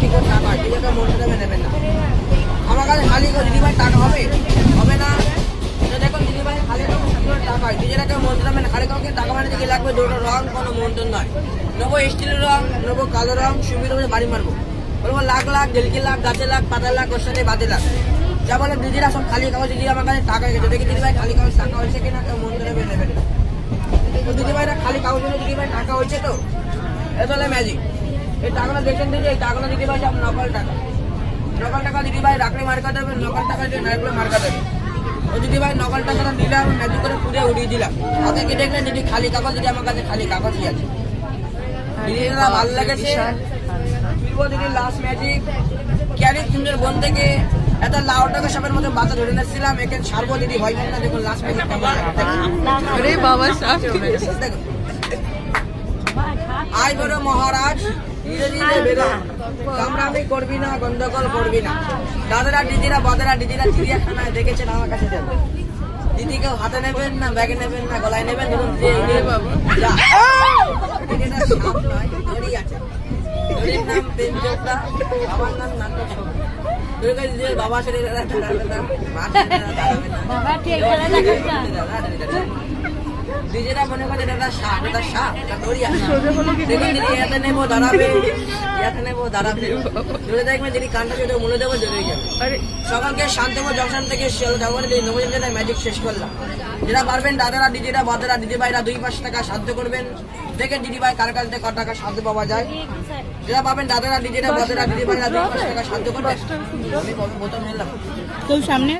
ঠিক করে টাকা হয়, দিদিকে মনটা দেবে নেবেন না। আমার কাছে খালি দিদিভাই টাকা হবে হবে না। দেখুন দিদিভাই খালি টাকা হয়, দিদিরা কেউ মন্ত্র দেবে না। খালি কাউকে টাকা মানে দিকে লাগবে দুটো রং, কোনো মন্ত্র নয়। নেবো স্টিলের রং, নেবো কালো রং, সুবিধা করে বাড়ি মারবো। বলবো লাখ লাখ, ঢেলকি লাখ, গাছে লাখ, পাতা লাখ, ওর সাথে বাদে লাখ। যা বলে দিদিরা সব খালি কাগজ, দিদি আমার কাছে টাকা গেছে। দেখি দিদিভাই খালি কাগজ টাকা হয়েছে কিনা, কেউ মন্ত্র দেবে নেবেন না। তো দিদিভাইরা খালি কাগজ হলে দিদিভাই টাকা হয়েছে তো, এটা হলে ম্যাজিক। এই টাকাটা দেখেন দিদি, এই টাকাটা দিদিভাই সব নকল টাকা। নকল টাকা দিদিভাই রাখলে মার্কা দেবে, নকল টাকা দিয়ে নাইলে মার্কা দেবে। ও দিদিভাই নকল টাকাটা দিলাম, ম্যাজিক করে পুড়ে উড়িয়ে দিলাম। হাতে কি দেখলেন দিদি খালি কাগজ, দিদি আমার কাছে খালি কাগজই আছে। দিদিরা ভালো লেগেছে ফিরবো দিদি লাস্ট ম্যাজিক। ক্যারি সুন্দর বন থেকে এত লাউটাকে সবের মধ্যে বাতা ধরে নিচ্ছিলাম, একে ছাড়বো দিদি ভয় পাই না। দেখুন লাস্ট ম্যাজিক কেমন আরে বাবা সাপ দেখুন। আয় বড় মহারাজ, ধীরে ধীরে বেরো, কামড়ামি করবি না, গন্ডগোল করবি না। দাদারা দিদিরা বাদারা দিদিরা চিড়িয়াখানায় দেখেছেন, আমার কাছে দেন। দিদিকে হাতে নেবেন না, ব্যাগে নেবেন না, গলায় নেবেন। ধরুন যা দিদিটা সাপ নয়, দড়ি আছে। দড়ির নাম পেঞ্চোকরা, বাবার নাম নাটক। দিদির বাবা ছেলে দাদা মা দিদিরা মনে করে দাদা সাপ, দাদা সাপ, দড়ি আছে। দেখুন দিদি এতে নেবো দাঁড়াবে, এতে নেবো দাঁড়াবে। ধরে দেখবেন দিদি কানটা যদি মনে দেবো জড়ে যাবে। সকালকে শান্তমো জংশন থেকে নবজনের ম্যাজিক শেষ করলাম। যেটা পারবেন দাদারা দিদিরা বাদারা দিদিভাইরা 2-5 টাকা সাহায্য করবেন। দেখেন দিদিভাই কার কাছ থেকে কত টাকা সাহায্য পাওয়া যায়। যেটা পাবেন দাদারা দিদিরা বাদারা দিদিভাইরা 2-5 টাকা সাহায্য করবেন। আমি বোতাম নিলাম তো সামনে